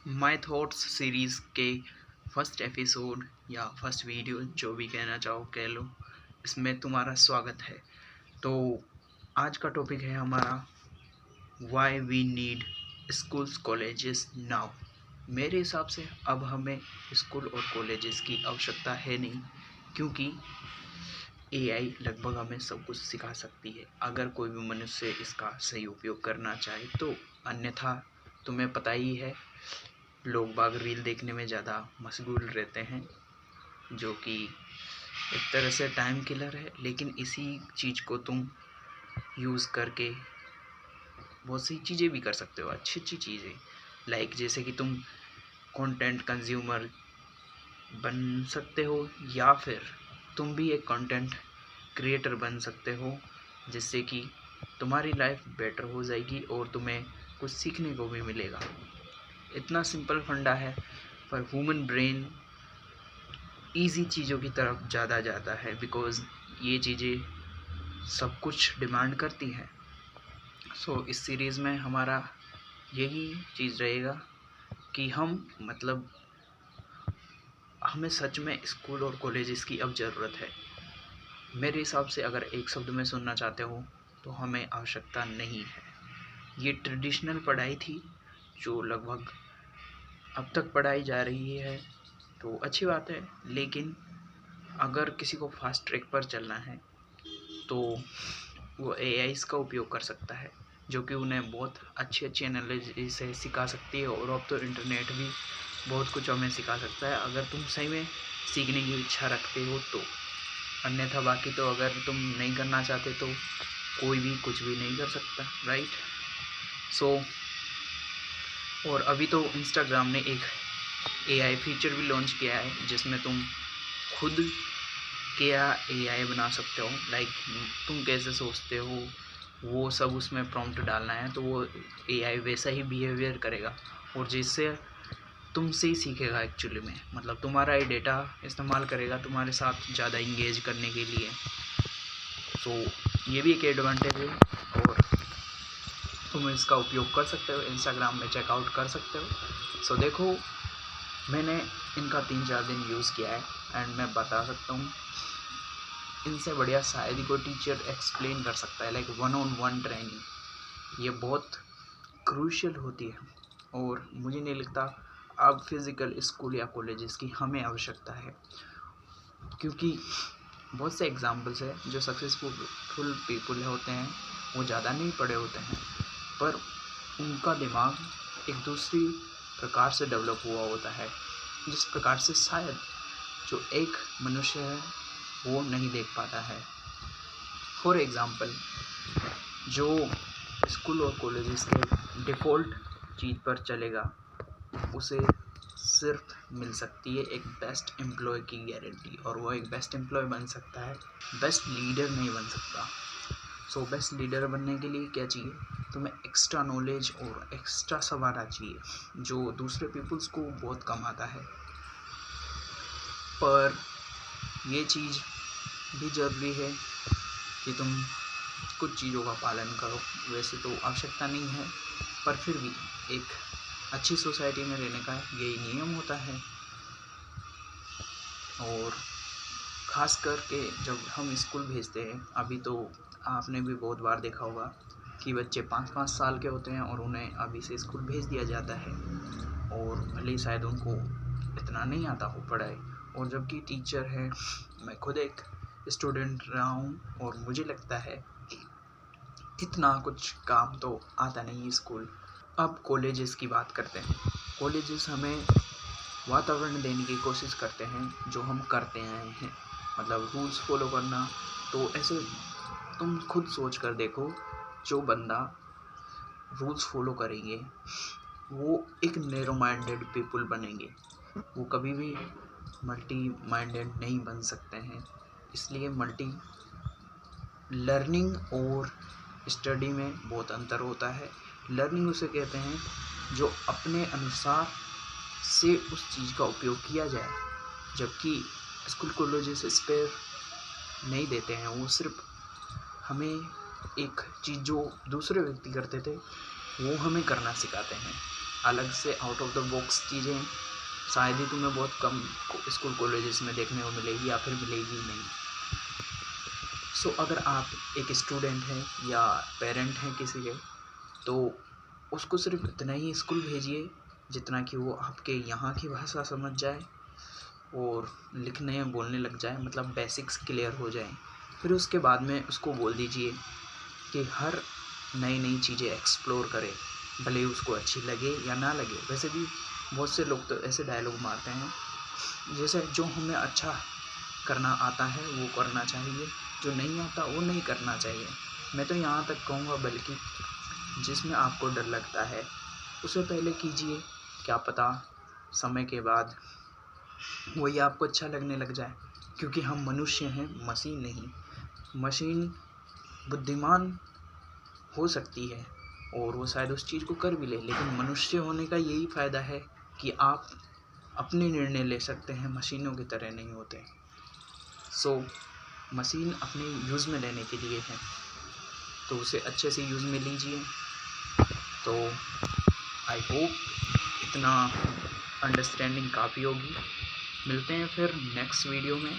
My thoughts series के first episode या first video जो भी कहना चाहो कह लो, इसमें तुम्हारा स्वागत है। तो आज का टॉपिक है हमारा why we need schools colleges now. मेरे हिसाब से अब हमें स्कूल और कॉलेजेस की आवश्यकता है नहीं, क्योंकि एआई लगभग हमें सब कुछ सिखा सकती है अगर कोई भी मनुष्य इसका सही उपयोग करना चाहे तो। अन्यथा तुम्हें पता ही है, लोग बाग रील देखने में ज़्यादा मशगूल रहते हैं, जो कि एक तरह से टाइम किलर है। लेकिन इसी चीज़ को तुम यूज़ करके बहुत सी चीज़ें भी कर सकते हो, अच्छी अच्छी चीज़ें। लाइक जैसे कि तुम कंटेंट कंज्यूमर बन सकते हो, या फिर तुम भी एक कंटेंट क्रिएटर बन सकते हो, जिससे कि तुम्हारी लाइफ बेटर हो जाएगी और तुम्हें कुछ सीखने को भी मिलेगा। इतना सिंपल फंडा है, पर ह्यूमन ब्रेन इजी चीज़ों की तरफ ज़्यादा जाता है, बिकॉज़ ये चीज़ें सब कुछ डिमांड करती हैं। सो इस सीरीज़ में हमारा यही चीज़ रहेगा कि हमें सच में स्कूल और कॉलेजेस की अब ज़रूरत है। मेरे हिसाब से अगर एक शब्द में सुनना चाहते हो तो हमें आवश्यकता नहीं है। ये ट्रेडिशनल पढ़ाई थी जो लगभग अब तक पढ़ाई जा रही है, तो अच्छी बात है। लेकिन अगर किसी को फास्ट ट्रैक पर चलना है तो वो एआईज़ का उपयोग कर सकता है, जो कि उन्हें बहुत अच्छी अच्छी एनालिसिस से सिखा सकती है। और अब तो इंटरनेट भी बहुत कुछ हमें सिखा सकता है, अगर तुम सही में सीखने की इच्छा रखते हो तो। अन्यथा बाकी तो अगर तुम नहीं करना चाहते तो कोई भी कुछ भी नहीं कर सकता, राइट। सो और अभी तो इंस्टाग्राम ने एक एआई फीचर भी लॉन्च किया है, जिसमें तुम खुद क्या एआई बना सकते हो। लाइक तुम कैसे सोचते हो वो सब उसमें प्रॉम्प्ट डालना है, तो वो एआई वैसा ही बिहेवियर करेगा और जिससे तुमसे ही सीखेगा एक्चुअली में। मतलब तुम्हारा ही डेटा इस्तेमाल करेगा तुम्हारे साथ ज़्यादा इंगेज करने के लिए। तो ये भी एक एडवांटेज है और तुम इसका उपयोग कर सकते हो, इंस्टाग्राम में चेकआउट कर सकते हो। सो देखो, मैंने इनका 3-4 दिन यूज़ किया है एंड मैं बता सकता हूँ, इनसे बढ़िया शायद ही कोई टीचर एक्सप्लेन कर सकता है। लाइक 1-on-1 ट्रेनिंग ये बहुत क्रूशियल होती है, और मुझे नहीं लगता अब फिज़िकल स्कूल या कॉलेजेस की हमें आवश्यकता है, क्योंकि बहुत से एग्जाम्पल्स है जो सक्सेसफुल पीपल होते हैं, वो ज़्यादा नहीं पढ़े होते हैं, पर उनका दिमाग एक दूसरी प्रकार से डेवलप हुआ होता है, जिस प्रकार से शायद जो एक मनुष्य है वो नहीं देख पाता है। फॉर एग्ज़ाम्पल, जो स्कूल और कॉलेजेस के डिफ़ॉल्ट चीज़ पर चलेगा उसे सिर्फ मिल सकती है एक बेस्ट एम्प्लॉय की गारंटी, और वो एक बेस्ट एम्प्लॉय बन सकता है, बेस्ट लीडर नहीं बन सकता। सो बेस्ट लीडर बनने के लिए क्या चाहिए, तुम्हें एक्स्ट्रा नॉलेज और एक्स्ट्रा सब आना चाहिए, जो दूसरे पीपल्स को बहुत कम आता है। पर ये चीज़ भी ज़रूरी है कि तुम कुछ चीज़ों का पालन करो। वैसे तो आवश्यकता नहीं है, पर फिर भी एक अच्छी सोसाइटी में रहने का यही नियम होता है। और ख़ास करके जब हम स्कूल भेजते हैं, अभी तो आपने भी बहुत बार देखा होगा कि बच्चे 5-5 साल के होते हैं और उन्हें अभी से स्कूल भेज दिया जाता है, और भले ही शायद उनको इतना नहीं आता हो पढ़ाई। और जबकि टीचर है, मैं खुद एक स्टूडेंट रहा हूँ और मुझे लगता है इतना कुछ काम तो आता नहीं स्कूल। अब कॉलेजेस की बात करते हैं। कॉलेजेस हमें वातावरण देने की कोशिश करते हैं जो हम करते आए हैं, मतलब रूल्स फॉलो करना। तो ऐसे तुम खुद सोच कर देखो, जो बंदा रूल्स फॉलो करेंगे वो एक नैरो माइंडेड पीपल बनेंगे, वो कभी भी मल्टी माइंडेड नहीं बन सकते हैं। इसलिए मल्टी लर्निंग और स्टडी में बहुत अंतर होता है। लर्निंग उसे कहते हैं जो अपने अनुसार से उस चीज़ का उपयोग किया जाए, जबकि स्कूल कॉलेजेस स्पेयर नहीं देते हैं। वो सिर्फ हमें एक चीज़ जो दूसरे व्यक्ति करते थे वो हमें करना सिखाते हैं। अलग से आउट ऑफ द बॉक्स चीज़ें शायद ही तुम्हें बहुत कम स्कूल कॉलेजेस में देखने को मिलेगी या फिर मिलेगी नहीं। सो अगर आप एक स्टूडेंट हैं या पेरेंट हैं किसी के, तो उसको सिर्फ इतना ही स्कूल भेजिए जितना कि वो आपके यहाँ की भाषा समझ जाए और लिखने बोलने लग जाए, मतलब बेसिक्स क्लियर हो जाए। फिर उसके बाद में उसको बोल दीजिए कि हर नई नई चीज़ें एक्सप्लोर करे, भले ही उसको अच्छी लगे या ना लगे। वैसे भी बहुत से लोग तो ऐसे डायलॉग मारते हैं, जैसे जो हमें अच्छा करना आता है वो करना चाहिए, जो नहीं आता वो नहीं करना चाहिए। मैं तो यहाँ तक कहूँगा बल्कि जिसमें आपको डर लगता है उसे पहले कीजिए, क्या पता समय के बाद वही आपको अच्छा लगने लग जाए। क्योंकि हम मनुष्य हैं, मशीन नहीं। मशीन बुद्धिमान हो सकती है और वो शायद उस चीज़ को कर भी ले, लेकिन मनुष्य होने का यही फ़ायदा है कि आप अपने निर्णय ले सकते हैं, मशीनों की तरह नहीं होते। सो मशीन अपने यूज़ में लेने के लिए है, तो उसे अच्छे से यूज़ में लीजिए। तो आई होप इतना अंडरस्टैंडिंग काफ़ी होगी। मिलते हैं फिर नेक्स्ट वीडियो में।